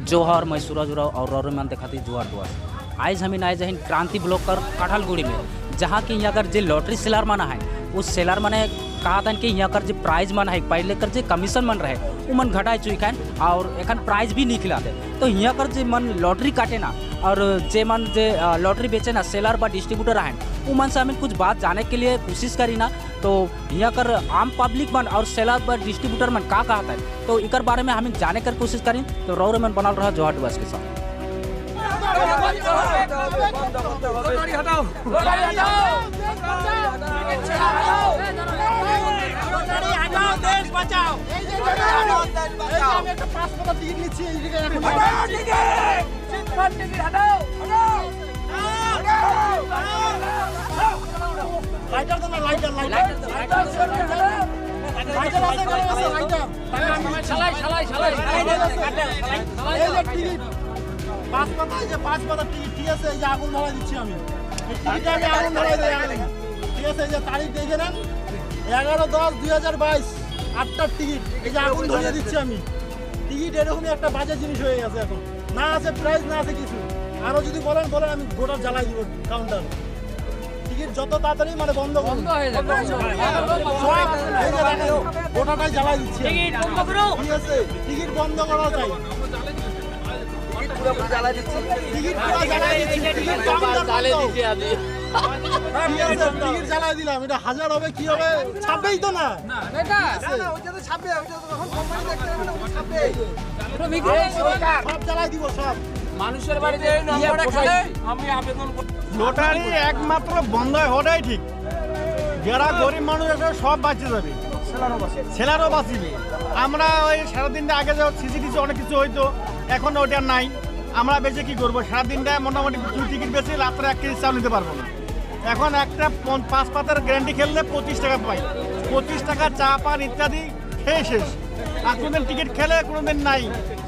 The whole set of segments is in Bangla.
जोहर मैं सूरज उराव और रौरमान देखाती जुआर दुआर आज हम आए जहिन क्रांति ब्लॉक कर काठलगुड़ी में जहाँ की यहाँ कर जो लॉटरी सेलर माना है उस सेलर माने कहा था कि यहाँ कर जो प्राइज मन है पहले कर जो कमीशन मन रहे वो मन घटाए चुकान और एखन प्राइज भी नहीं खिलाते तो यहाँ कर जो मन लॉटरी काटे ना और जे मन जे लॉटरी बेचे ना सेलर व डिस्ट्रीब्यूटर हैं वो मन से हमें कुछ बात जाने के लिए कोशिश करी ना तो यहाँ कर आम पब्लिक मन और सेलर व डिस्ट्रीब्यूटर मन का कहता है तो इकर बारे में हमें जाने कर कोशिश करी तो रौर मन बनल रहा जोहर डुआस के साथ। পাঁচ পাতা টিকিট ঠিক আছে এই যে আগুন ধরাই দিচ্ছি আমি টিকিটে আমি আগুন ধরাই দিই ঠিক আছে এই যে তারিখ দেখে নেন 11/10/2022 8টার টিকিট এই যে আগুন ধরিয়ে দিচ্ছি আমি টিকিট এরকমই একটা বাজে জিনিস হয়ে গেছে এখন না আছে প্রাইস না আছে কিছু আরো যদি বলেন আমি গোটা জ্বালাই দিব কাউন্টার টিকিট যত তাড়াতাড়ি মানে বন্ধ হয়ে যাবে গোটাটাই জ্বালাই দিচ্ছি টিকিট বন্ধ করো ঠিক আছে টিকিট বন্ধ করা যায় টিকিট জ্বালাই দিলাম এটা হাজার হবে কি হবে ছাপবেই তো না সব জ্বালাই দিব সব মানুষের বাড়িতে আমি আবেদন লটারি একমাত্র বন্ধ হওয়াটাই ঠিক যারা গরিব মানুষ আছে সব বাঁচে যাবে ছেলেরও বাঁচিবে আমরা ওই সারাদিনটা আগে যে সিসিটিভি অনেক কিছু হইতো এখন ওটা নাই আমরা বেঁচে কি করবো সারাদিনটা মোটামুটি 2 টিকিট বেশি রাত্রে 1 কেজি চাল নিতে পারবো না এখন একটা 5 পাতার গ্যারান্টি খেললে 25 টাকা পাই 25 টাকা চা পান ইত্যাদি খেয়ে শেষ আর কোনোদিন টিকিট খেলে কোনোদিন নাই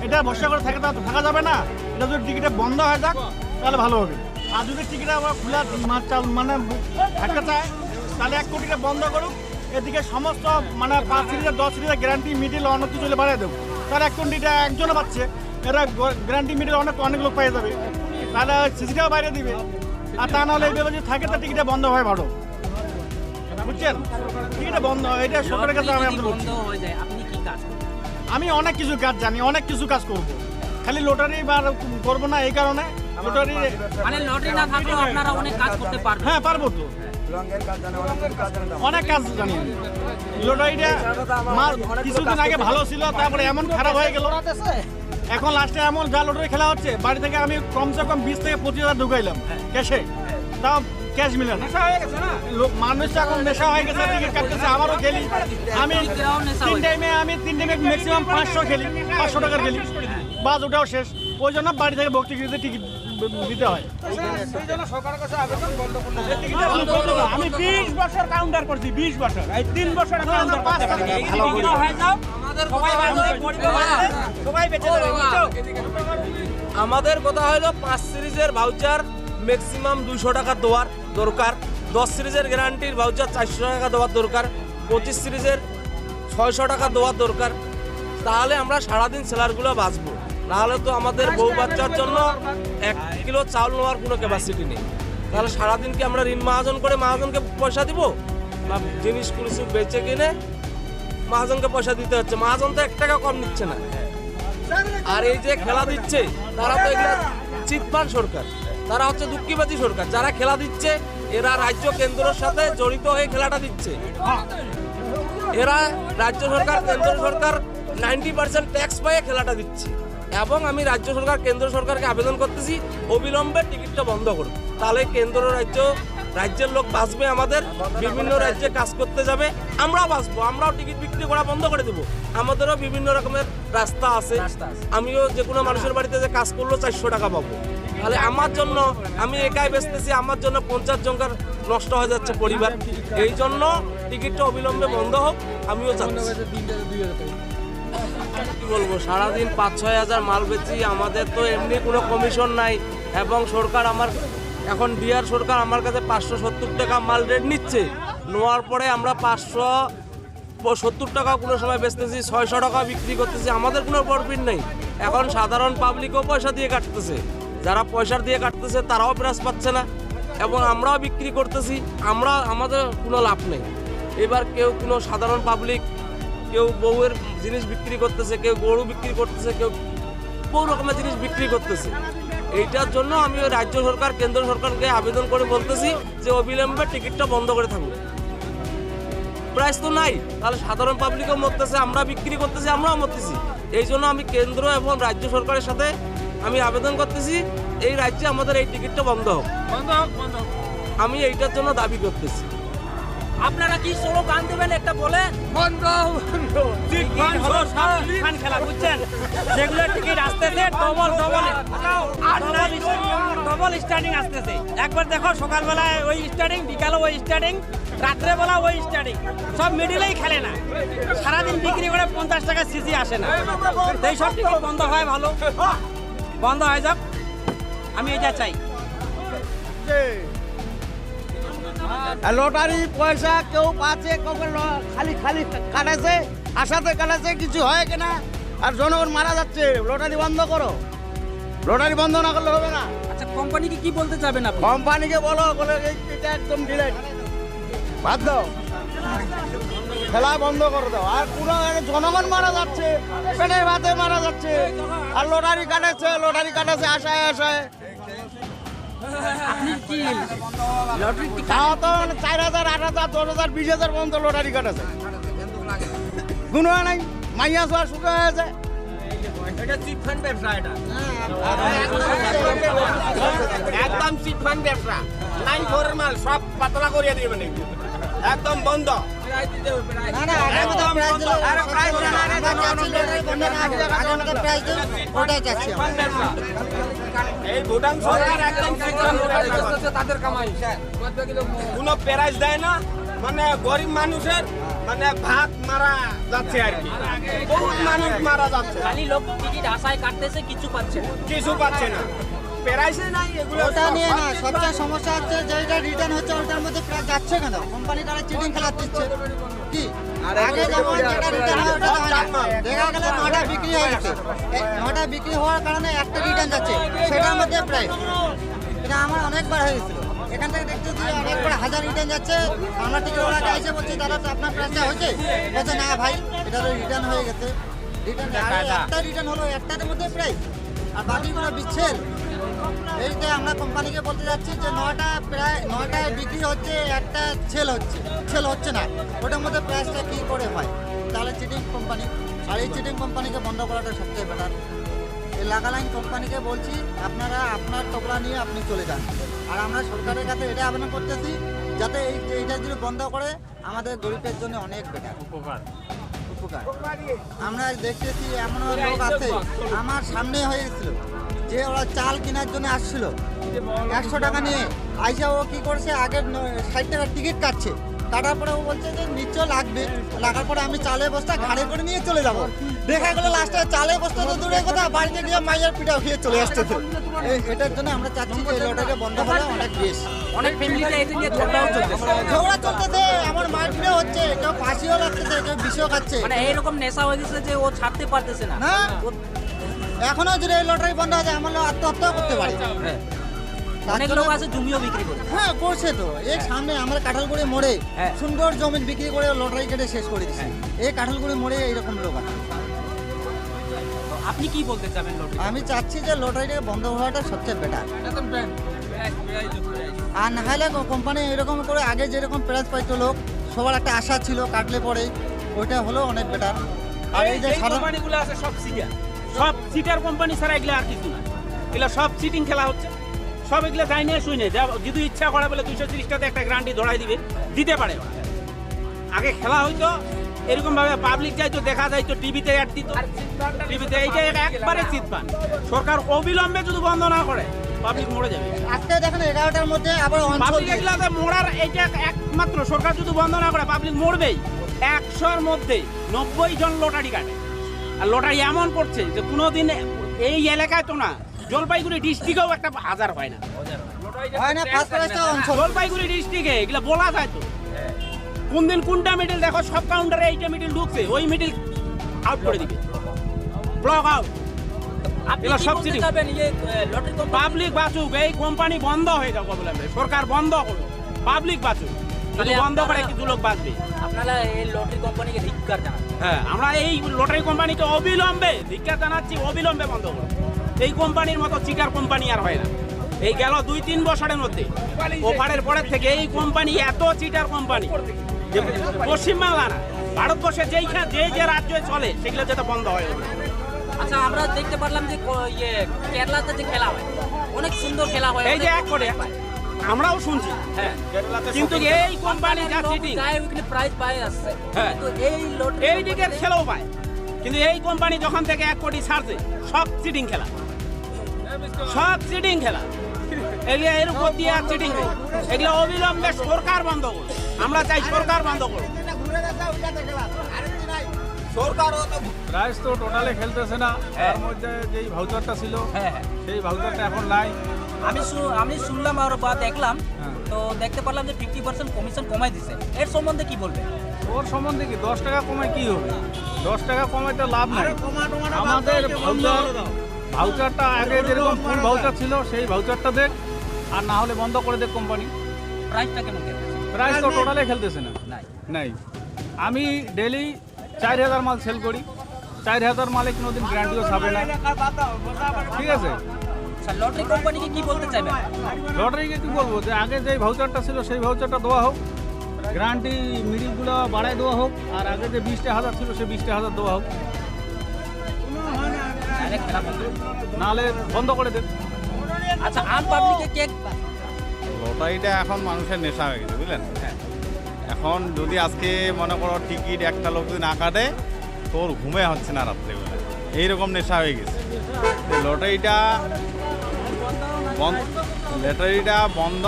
এটা ভরসা করে থাকা যাবে না এটা যদি টিকিটে বন্ধ হয়ে যাক তাহলে ভালো হবে আর যদি টিকিটে আমরা খোলা চাল মানে থাকতে চায় তাহলে 1 কোটিটা বন্ধ করুক এদিকে সমস্ত মানে 5 সিরিজের 10 সিরিজের গ্যারান্টি মিডিল অন্য কিছু বাড়িয়ে দেবো তার 1 কোটিটা একজনও পাচ্ছে এরা গ্যারান্টি মিডিল অনেক লোক পেয়ে যাবে তাহলে সিসিটাও বাইরে দিবে আর তা নাহলে এইভাবে যদি থাকে তো টিকিটে বন্ধ হয় ভালো বুঝছেন টিকিটে বন্ধ এটা সরকারের কাছে আমি অনেক কিছু কাজ জানি অনেক কিছু কাজ করব খালি লটারি বার করবো না এই কারণে লটারি মানে লটারি না থাকলেও আপনারা অনেক কাজ করতে পারবেন হ্যাঁ পারবো তো অনেক কাজ জানি লটারিটা কিছুদিন আগে ভালো ছিল তারপরে এমন খারাপ হয়ে গেল এখন লাস্টে এমন যা লটারি খেলা হচ্ছে বাড়ি থেকে আমি কমসে কম 20 থেকে 25,000 ঢুকাইলাম ক্যাশে তাও ক্যাশ মিলে না মানুষ এখন নেশা হয়ে গেছে টিকিট কাটতেছে আমারও খেলি আমি 3 টাইমে ম্যাক্সিমাম 500 খেলি 500 টাকার খেলি বাস ওটাও শেষ ওই জন্য বাড়ি থেকে ভর্তি কিনতে টিকিট দিতে হয় আমি 20 বছর কাউন্টার করছি 20 বছর এই 3 বছর আমাদের কথা হলো 5 সিরিজের ভাউচার ম্যাক্সিমাম 200 টাকা দেওয়ার দরকার 10 সিরিজের গ্যারান্টির ভাউচার 400 টাকা দেওয়ার দরকার 25 সিরিজের 600 টাকা দেওয়ার দরকার তাহলে আমরা সারাদিন সেলারগুলো বাঁচবো নাহলে তো আমাদের বউ বাচ্চার জন্য 1 কিলো চাউল নেওয়ার কোনো ক্যাপাসিটি নেই তাহলে সারাদিন কি আমরা ঋণ মহাজন করে মহাজনকে পয়সা দিব না জিনিস কিছু বেচে কিনে মহাজনকে পয়সা দিতে হচ্ছে মহাজন তো 1 টাকা কম নিচ্ছে না আর এই যে খেলা দিচ্ছে তারা তো এগুলা চিটফান্ড সরকার তারা হচ্ছে দুঃখীবাদী সরকার যারা খেলা দিচ্ছে এরা রাজ্য কেন্দ্রের সাথে জড়িত হয়ে খেলাটা দিচ্ছে এরা রাজ্য সরকার কেন্দ্র সরকার 90% ট্যাক্স পাইয়ে খেলাটা দিচ্ছে এবং আমি রাজ্য সরকার কেন্দ্র সরকারকে আবেদন করতেছি অবিলম্বে টিকিটটা বন্ধ করুন তাহলে কেন্দ্র রাজ্যের লোক বাঁচবে আমাদের বিভিন্ন রাজ্যে কাজ করতে যাবে আমরাও বাঁচবো আমরাও টিকিট বিক্রি করা বন্ধ করে দেবো আমাদেরও বিভিন্ন রকমের রাস্তা আছে আমিও যে কোনো মানুষের বাড়িতে যে কাজ করলেও 400 টাকা পাবো তাহলে আমার জন্য আমি একাই বেচতেছি আমার জন্য 50 জনকার নষ্ট হয়ে যাচ্ছে পরিবার এই জন্য টিকিটটা অবিলম্বে বন্ধ হোক আমিও চাচ্ছি কি বলবো সারাদিন 5-6 হাজার মাল বেচি আমাদের তো এমনি কোনো কমিশন নাই এবং সরকার আমার এখন বিহার সরকার আমার কাছে 570 টাকা মাল রেট নিচ্ছে নেওয়ার পরে আমরা 70 টাকা কোনো সময় বেচতেছি, 600 টাকা বিক্রি করতেছি, আমাদের কোনো প্রফিট নেই। এখন সাধারণ পাবলিকও পয়সা দিয়ে কাটতেছে, যারা পয়সা দিয়ে কাটতেছে তারাও প্রাইস পাচ্ছে না এবং আমরাও বিক্রি করতেছি, আমাদের কোনো লাভ নেই। এবার কেউ কোনো সাধারণ পাবলিক, কেউ বউয়ের জিনিস বিক্রি করতেছে, কেউ গরু বিক্রি করতেছে, কেউ বহু রকমের জিনিস বিক্রি করতেছে। এইটার জন্য আমি ওই রাজ্য সরকার, কেন্দ্র সরকারকে আবেদন করে বলতেছি যে অবিলম্বে টিকিটটা বন্ধ করে থাকুক। প্রাইস তো নাই, তাহলে সাধারণ পাবলিকও মরতেছে, আমরা বিক্রি করতেছি, আমরাও মরতেছি। এই জন্য আমি কেন্দ্র এবং রাজ্য সরকারের সাথে আমি আবেদন করতেছি এই রাজ্যে আমাদের এই টিকিটটা বন্ধ হোক। আমি এইটার জন্য দাবি করতেছি। আপনারা কি স্লোগান দেবেন একটা বলে? বন্ধ বন্ধ খেলা বুঝছেন, যেগুলো টিকিট আসতেছে ডবল স্টার্টিং আসতেছে। একবার দেখো সকালবেলায় ওই স্টার্টিং, বিকালে ওই স্টার্টিং, রাত্রেবেলা ওই স্টার্টিং, সব মিডিলেই খেলে না। সারাদিন বিক্রি করে 50 টাকা সিসি আসে না। এই সব টিকিট বন্ধ হয়, ভালো বন্ধ হয়ে যাক, আমি এটা চাই। লটারি পয়সা কেউ পাচ্ছে, কেউ খালি খালি কাটাছে, আশাতে কাটাছে, কিছু হয় কিনা। আর জনগণ মারা যাচ্ছে। লটারি বন্ধ করো, লটারি বন্ধ না করলে হবে না। আচ্ছা, কোম্পানিকে কি বলতে চাবেন আপনি? কোম্পানিকে বলো, বলে এটা একদম ডিলেট, বাদ দাও, খেলা বন্ধ করে দাও। আর পুরো জনগণ মারা যাচ্ছে, পেটের ভাতে মারা যাচ্ছে। আর লটারি কাটাচ্ছে আশায় আশায়। আপনি কি লটারি তাও তো 4,000, 8,000, 10,000, 20,000 পর্যন্ত লটারি কাটাছে। গুণ নাই, মাইয়া ছোয়া শুরু হয়েছে। একদম চিটফান্ড ব্যবসা, লাইন ঘরের মাল সব পাতলা করিয়ে দিবে নাকি, একদম বন্ধ। এই ভুটান সরকার একদম তাদের কামাই, কোনো প্রাইজ দেয় না, মানে গরিব মানুষের মানে ভাত মারা যাচ্ছে আর কি। বহুত মানুষ মারা যাচ্ছে, খালি লোক টিকিট আশায় কাটতেছে, কিছু পাচ্ছে না। কিছু পাচ্ছে না, প্রাইসে নাই এগুলো। ওটা নিয়ে না, সবচেয়ে সমস্যা হচ্ছে যেটা রিটার্ন হচ্ছে ওটার মধ্যে প্রায় যাচ্ছে কেন? কোম্পানি তারা চিটিং খেলা দিচ্ছে কি? আগে যেমন যেটা রিটার্ন হয় ওটা হয় না। দেখা গেল 9টা বিক্রি হয়ে গেছে, 9টা বিক্রি হওয়ার কারণে একটা রিটার্ন যাচ্ছে, সেটার মধ্যে প্রায় এটা আমার অনেকবার হয়ে গেছিল। এখান থেকে দেখতেছি অনেকবার 1000 রিটার্ন যাচ্ছে। আমরা টিকিট ওরা এসে বলছি দাদা তো আপনার প্রাইসটা হয়েছে, বলছে না ভাই এটা তো রিটার্ন হয়ে গেছে। রিটার্ন একটা রিটার্ন হলো, একটার মধ্যে প্রাইস আর বাকিগুলো বিচ্ছেদ। এইতে আমরা কোম্পানিকে বলতে যাচ্ছি যে 9টায় বিক্রি হচ্ছে, একটা সেল হচ্ছে না, ওটার মধ্যে প্রাইসটা কী করে হয়? তাহলে চিটিং কোম্পানি। আর এই চিটিং কোম্পানিকে বন্ধ করাটা সবচেয়ে বেটার। এই লাগালাইন কোম্পানিকে বলছি আপনারা আপনার টপলা নিয়ে আপনি চলে যান। আর আমরা সরকারের কাছে এটা আবেদন করতেছি যাতে এইটা যদি বন্ধ করে আমাদের গরিবের জন্য অনেক বেটার উপকার। আমরা দেখতেছি এমন লোক আছে আমার সামনে হয়ে গেছিল যে ওরা চাল কেনার জন্য আসছিল 100 টাকা নিয়ে, আইসা ও কি করছে আগে 60 টাকার টিকিট কাটছে, কাটার পরে ও বলছে যে নিশ্চয় লাগবে, লাগার পরে আমি চালের বস্তা ঘাড়ে করে নিয়ে চলে যাব। দেখা গেল লাস্টে চালের বস্তা তো দূরে কথা, বাড়িতে গিয়ে মাইয়ার পিঠা খেয়ে চলে আসছে। এটার জন্য আমরা চাচ্ছি যে লটারিটা বন্ধ হলে অনেক বেশ। অনেক ফ্যামিলিতে এটা নিয়ে ঝগড়াও চলতেছে। ঝগড়া চলতেছে, আমার মায়ের পিঠা হচ্ছে, কেউ ফাঁসিও লাগতেছে, কেউ বিষও খাচ্ছে। মানে এইরকম নেশা হয়ে গেছে যে ও ছাড়তে পারতেছে না। না, এখনো যদি এই লটারি বন্ধ হয়ে যায় আমরা আত্মহত্যাও করতে পারি। অনেক লোক আছে জমিও বিক্রি করে। হ্যাঁ করছে তো, এই সামনে আমরা কাঁঠালগুড়ি মোড়ে হ্যাঁ। সুন্দর জমি বিক্রি করে লটারি কেটে শেষ করে দিচ্ছি। এই কাঁঠালগুড়ি মোড়ে এইরকম লোক আছে। আপনি কি বলতে চাবেন লটারি? আমি চাচ্ছি যে লটারিটা বন্ধ হওয়াটা সবচেয়ে বেটার। আর না হলে কোম্পানি এরকম করে আগে যেরকম প্রাইস পাইতো লোক, সবার একটা আশা ছিল কাটলে পরে, ওইটা হলো অনেক বেটার। আর এই যে কোম্পানিগুলো আছে সব সিটার কোম্পানি ছাড়া এগুলো আর কিছু না, এগুলো সব চিটিং খেলা হচ্ছে। সব এগুলো যাই নিয়ে শুনে যদি ইচ্ছা করে বলে 230 টাকা একটা গ্যারান্টি ধরাই দিতে পারে। আগে খেলা হইতো এরকম ভাবে, পাবলিক যাইতো, দেখা যাইতো, টিভিতে অ্যাড দিত, টিভিতে। এইটা একবারে চিৎপান। সরকার অবিলম্বে যদি বন্ধ না করে পাবলিক মরে যাবে। আজকে দেখেন 11টার মধ্যে আবার পাবলিক এগুলাতে মরার, এইটা একমাত্র সরকার যদি বন্ধ না করে পাবলিক মরবেই। 100-র মধ্যে 90 জন লটারি কাটে। আর লটারি এমন করছে যে কোনোদিন এই এলাকায় তো না, জলপাইগুড়ি ডিস্ট্রিক্টেও একটা 1000 হয় না। হয় না, ফার্স্ট প্রাইসটা অঞ্চল। জলপাইগুড়ি ডিস্ট্রিক্টে এগুলা বলা যায় তো। কোন দিন কোনটা মিডিল দেখো, সব কাউন্টারে এইটা মিডিল ঢুকছে, ওই মিডিল আউট করে দিবে, ব্লক আউট। আপনি এগুলো কি সব বলতে চিটিং। চাইবেন এই যে লটারি কোম্পানি পাবলিক বাঁচুক, এই কোম্পানি বন্ধ হয়ে যাবে বলে আমরা। সরকার বন্ধ করুক, পাবলিক বাঁচুক, যদি তাহলে বন্ধ করে আপনারা- কিছু লোক বাঁচবে। আপনারা এই লটারি কোম্পানিকে ধিক্কার জানান। হ্যাঁ, আমরা এই লটারি কোম্পানিকে অবিলম্বে ধিক্কার জানাচ্ছি, অবিলম্বে বন্ধ করুন। এই কোম্পানির মতো চিটার কোম্পানি আর হয় না। এই গেল 2-3 বছরের মধ্যে ওপারের পরের থেকে এই কোম্পানি এত চিটার কোম্পানি, পশ্চিমবাংলা না ভারতবর্ষে যে রাজ্যে চলে সেগুলো যাতে বন্ধ হয়। আচ্ছা, আমরা দেখতে পারলাম যে কেরালাতে যে খেলা হয়, অনেক সুন্দর খেলা হয়। এই যে এক করে আমরাও শুনছি, হ্যাঁ, কিন্তু এই কোম্পানি যা চিটিং, যায় ওইখানে প্রাইজ পায় আসছে। হ্যাঁ। কিন্তু এই লটারি এই দিকের খেলাও পায়, কিন্তু এই কোম্পানি যখন থেকে 1 কোটি ছাড়ছে, সব চিটিং খেলা, সব চিটিং খেলা। এগুলো এর উপর দিয়ে চিটিং নেই, এগুলো অবিলম্বে সরকার বন্ধ করুন। আমরা চাই সরকার বন্ধ করুন। সরকারও তো প্রাইস তো টোটালে খেলতেছে না, তার মধ্যে যেই ভাউচারটা ছিল হ্যাঁ, হ্যাঁ। সেই ভাউচারটা এখন নাই। আমি শুনলাম আর বা দেখলাম, হ্যাঁ। তো দেখতে পারলাম যে 50% কমিশন কমাই দিছে। এর সম্বন্ধে কি বলবেন? ওর সম্বন্ধে কি 10 টাকা কমায় কি হবে? 10 টাকা কমাইতে লাভ নাই। আমাদের ভাউচারটা আগে যেরকম ফুল ভাউচার ছিল সেই ভাউচারটা দেখ, আর না হলে বন্ধ করে দেখ কোম্পানি। প্রাইসটা কেমন দেখছেন? প্রাইস তো টোটালে খেলতেছে না, নাই। নাই। আমি ডেলি 4000 মাল সেল করি, 4000 মালে কোনোদিন গ্যারান্টিও ছাবে না, ঠিক আছে? আচ্ছা, লটারি কোম্পানিকে কি বলতে চাইবেন? লটারিকে কি বলবো, যে আগে যে ভাউচারটা ছিল সেই ভাউচারটা দেওয়া হোক, গ্যারান্টি মিডিলগুলো বাড়ায় দেওয়া হোক, আর আগে যে 20,000 ছিল সেই 20,000 দেওয়া হোক, ডাইরেক্ট খেলা বন্ধ। নাহলে বন্ধ করে দেন। আচ্ছা, আম পাবলিকে কে লটারিটা এখন মানুষের নেশা হয়ে গেছে, বুঝলেন? এখন যদি আজকে মনে করো টিকিট একটা লোক যদি না কাটে, তোর ঘুমে হচ্ছে না রাত্রেবেলা, এইরকম নেশা হয়ে গেছে। লটারিটা বন্ধ,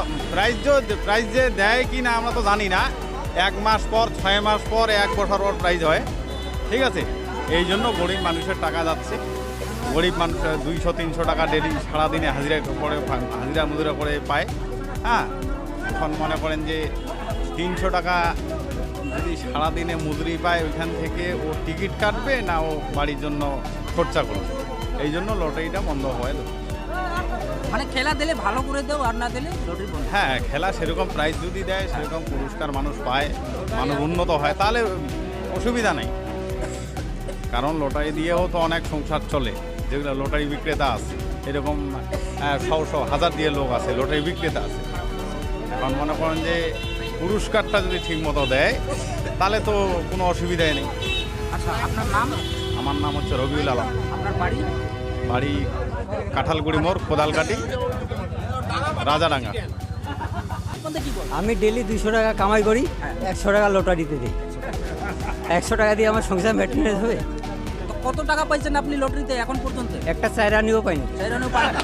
প্রাইজ যে দেয় কি না আমরা তো জানি না। 1 মাস পর, 6 মাস পর, 1 বছর পর প্রাইজ হয়, ঠিক আছে? এই জন্য গরিব মানুষের টাকা যাচ্ছে। গরিব মানুষ 200-300 টাকা ডেলি সারাদিনে হাজিরা মজুরা করে পায়। হ্যাঁ, এখন মনে করেন যে 300 টাকা যদি সারাদিনে মজুরি পায়, ওইখান থেকে ও টিকিট কাটবে না ও বাড়ির জন্য খরচা করবে। এই জন্য লটারিটা বন্ধ হয়। মানে খেলা দিলে ভালো করে দেও, আর না দিলে লটারি বন্ধ। হ্যাঁ, খেলা সেরকম প্রাইজ যদি দেয়, সেরকম পুরস্কার মানুষ পায়, মানুষ উন্নত হয়, তাহলে অসুবিধা নেই। কারণ লটারি দিয়েও তো অনেক সংসার চলে, যেগুলো লটারি বিক্রেতা আছে, এরকম 100 হাজার দিয়ে লোক আছে, লটারি বিক্রেতা আছে। এখন মনে করেন যে পুরস্কারটা যদি ঠিক মতো দেয়, তাহলে তো কোনো অসুবিধাই নেই। আচ্ছা, আপনার নাম? আমার নাম হচ্ছে রবিউল আলম, আপনার বাড়ি? বাড়ি কাঁঠালগুড়ি মোড়, কোদালকাটি, রাজাডাঙ্গা। আপনাদের কি বল? আমি ডেলি 200 টাকা কামাই করি, 100 টাকা লটারিতে দিই। 100 টাকা দিয়ে আমার সংসার মেনটেন্স হবে। তো কত টাকা পাইছেন আপনি লটারিতে এখন পর্যন্ত? একটা চাইরানিও পাইনি। সেরকম পায় না।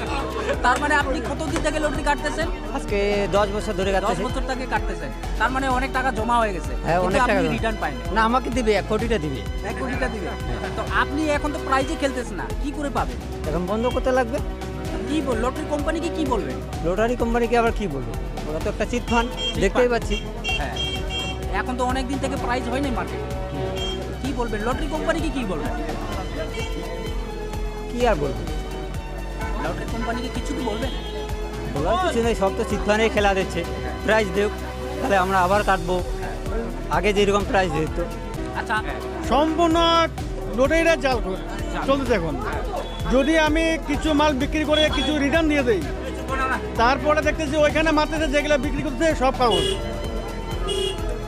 তার মানে আপনি কতদিন থেকে লটারি কাটতেছেন? আজকে 10 বছর ধরে 10 কাটতেছি। বছর থেকে কাটতেছেন। তার মানে অনেক টাকা জমা হয়ে গেছে। হ্যাঁ, কিন্তু অনেক টাকা আপনি জমা। রিটার্ন পাইনি। না, আমাকে দিবে 1 কোটিটা দিবে। 1 কোটিটা দিবে। তো আপনি এখন তো প্রাইজে খেলতেছেন না, কি করে পাবেন? এখন বন্ধ করতে লাগবে। কি বল, লটারি কোম্পানিকে কি বলবেন? লটারি কোম্পানিকে আবার কি বলবো, ওরা তো একটা চিট ফান্ড, দেখতেই পাচ্ছি। হ্যাঁ, এখন তো অনেক দিন থেকে প্রাইজ হয় না মার্কেটে। কি বলবেন লটারি কোম্পানিকে, কি বলবেন? কি আর বলবো, লটারি কোম্পানিকে কিছু কি বলবেন? বলার কিছু নেই, সব তো চিট ফান্ডে খেলা দিচ্ছে। প্রাইজ দেব, তাহলে আমরা আবার কাটবো, আগে যেরকম প্রাইজ দিত। আচ্ছা, সম্পূর্ণ লটারিটা জাল চলতেছে এখন। যদি আমি কিছু মাল বিক্রি করে কিছু রিটার্ন দিয়ে দেই, তারপরে দেখতেছি ওইখানে মারতেছে যেগুলো বিক্রি করতেছে সব কাগজ।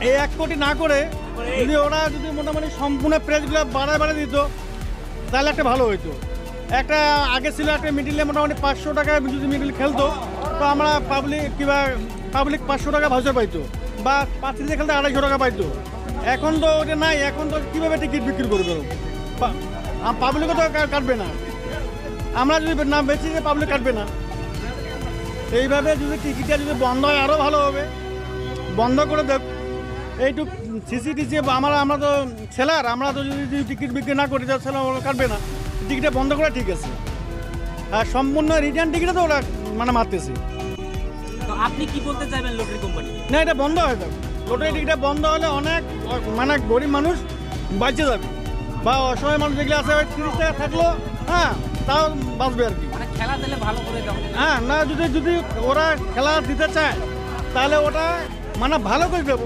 এই 1 কোটি না করে যদি ওরা যদি মোটামুটি সম্পূর্ণ প্রাইসগুলো বাড়ায় দিত, তাহলে একটা ভালো হইতো। একটা আগে ছিল একটা মিডিলে মোটামুটি 500 টাকা যদি মিডিল খেলতো, তো আমরা পাবলিক 500 টাকা ভাউচার পাইতো, বা 5 সিরিজে খেলতে 250 টাকা পাইতো। এখন তো ওটা নাই, এখন তো কীভাবে টিকিট বিক্রি করবে? পাবলিকও তো কাটবে না, আমরা যদি না বেশি যে পাবলিক কাটবে না। এইভাবে যদি টিকিটটা যদি বন্ধ হয় আরও ভালো হবে। বন্ধ করে দেখ, এইটুক সিসিটিসি আমরা তো সেলার, আমরা তো যদি টিকিট বিক্রি না করি, তাহলে সেলার ওরা কাটবে না। টিকিটটা বন্ধ করা ঠিক আছে, আর সম্পূর্ণ রিটার্ন টিকিটে তো ওরা মানে মারতেছে তো আপনি কি বলতে চাইবেন লটারি কোম্পানি? না, এটা বন্ধ হয়ে যাবে। লটারি টিকিটটা বন্ধ হলে অনেক মানে গরিব মানুষ বাঁচে যাবে, বা অসহায় মানুষ যেগুলো আছে 30 টাকা থাকলো, হ্যাঁ তাও বাঁচবে আর কি। মানে খেলা দিলে ভালো করে দাও। হ্যাঁ, না যদি যদি ওরা খেলা দিতে চায় তাহলে ওটা মানে ভালো করে দেবো,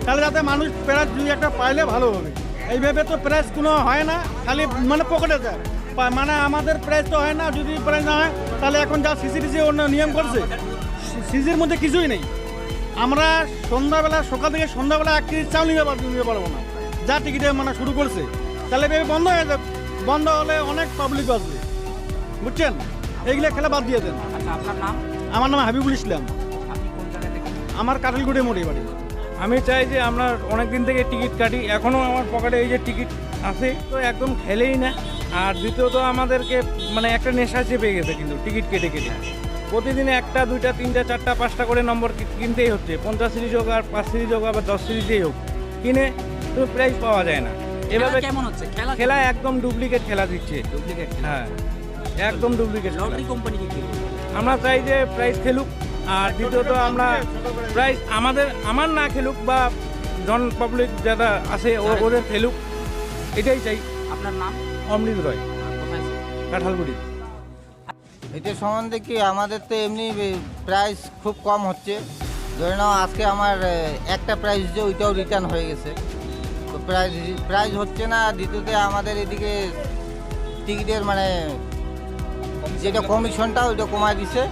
তাহলে যাতে মানুষ প্রাইজ দুই একটা পাইলে ভালো হবে। এইভাবে তো প্রাইজ কোনো হয় না, খালি মানে পকেটে যায়, মানে আমাদের প্রাইজ তো হয় না। যদি প্রাইজ না হয় তাহলে এখন যা সিসিটিসি অন্য নিয়ম করছে, সিজির মধ্যে কিছুই নেই। আমরা সন্ধ্যাবেলা, সকাল থেকে সন্ধ্যাবেলা 1 কেজি চাউল নিতে পারবো না, যা টিকিটে মানে শুরু করছে। তাহলে এভাবে বন্ধ হয়ে যাবে, বন্ধ হলে অনেক পাবলিক আসবে, বুঝছেন? এইগুলো খেলা বাদ দিয়ে দেন। আচ্ছা, আপনার নাম? আমার নাম হাবিবুল ইসলাম, আপনি কোন জায়গা থেকে? আমার কাঠালগুড়ি মোড়ে বাড়ি। আমি চাই যে আমরা অনেক দিন থেকে টিকিট কাটি, এখনও আমার পকেটে এই যে টিকিট আছে, তো একদম খেলেই না। আর দ্বিতীয়ত আমাদেরকে মানে একটা নেশা চেপে গেছে কিন্তু টিকিট কেটে কেটে প্রতিদিন 1টা 2টা 3টা 4টা 5টা করে নম্বর কিনতেই হচ্ছে। 50 সিরিজ হোক আর 5 সিরিজ হোক আবার 10 সিরিজেই হোক, কিনে তো প্রাইজ পাওয়া যায় না। এভাবে কেমন হচ্ছে খেলা? খেলা একদম ডুপ্লিকেট খেলা দিচ্ছে। ডুপ্লিকেট? হ্যাঁ, একদম ডুপ্লিকেট। লটারি কোম্পানিকে কি? আমরা চাই যে প্রাইজ খেলুক, আর দ্বিতীয়ত আমরা প্রাইজ আমার না খেলুক, বা জন পাবলিক যারা আছে ওদের খেলুক, এটাই চাই। আপনার নাম? অমৃত রয়, কোথায়? কাঁঠালগুড়ি। এটা সম্বন্ধে কি, আমাদের তো এমনি প্রাইস খুব কম হচ্ছে। ধরে নাও আজকে আমার একটা প্রাইস যে ওইটাও রিটার্ন হয়ে গেছে, তো প্রাইস হচ্ছে না। দ্বিতীয়ত আমাদের এদিকে টিকিটের মানে যেটা কমিশনটা ওইটা কমায় দিছে।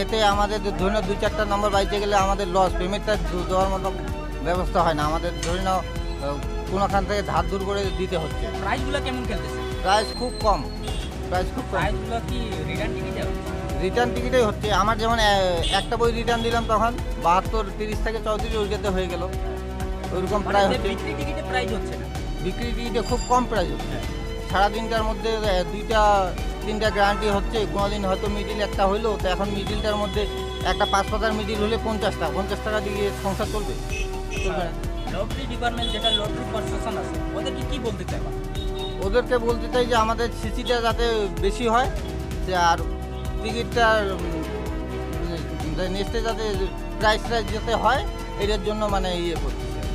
এতে আমাদের ধরে নাও 2-4টা নম্বর বাইতে গেলে আমাদের লস, পেমেন্টটা দেওয়ার মতো ব্যবস্থা হয় না। আমাদের ধরে নাও কোনোখান থেকে ধার দূর করে দিতে হচ্ছে। প্রাইসগুলো কেমন খেলতেছে? প্রাইস খুব কম, প্রাইস খুব কম। প্রাইসগুলো কি রিটার্ন টিকিটে? রিটার্ন টিকিটেই হচ্ছে। আমার যেমন একটা বই রিটার্ন দিলাম তখন 72, 30 থেকে 34 ওইটাতে হয়ে গেল, ওইরকম প্রায় হচ্ছে। বিক্রি টিকিটে প্রাইস হচ্ছে না? বিক্রি টিকিটে খুব কম প্রাইস হচ্ছে। সারাদিনটার মধ্যে 2টা 3টা গ্যারান্টি হচ্ছে। কোনোদিন হয়তো মিডিল একটা হইলো, তো এখন মিডিলটার মধ্যে একটা 5 পাতার মিডিল হলে 50 টাকা দিয়ে সংসার চলবে? চলবে না। লটারি ডিপার্টমেন্ট, যেটা লটারি প্রশাসন আছে, ওদেরকে কি বলতে চাইবা? ওদেরকে বলতে চাই যে আমাদের সিসিটা যাতে বেশি হয়, যে আর টিকিটটার নেক্সটে যাতে প্রাইসটা যাতে হয়, এটার জন্য মানে ইয়ে করতে চাই।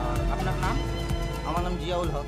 আর আপনার নাম? আমার নাম জিয়াউল হক।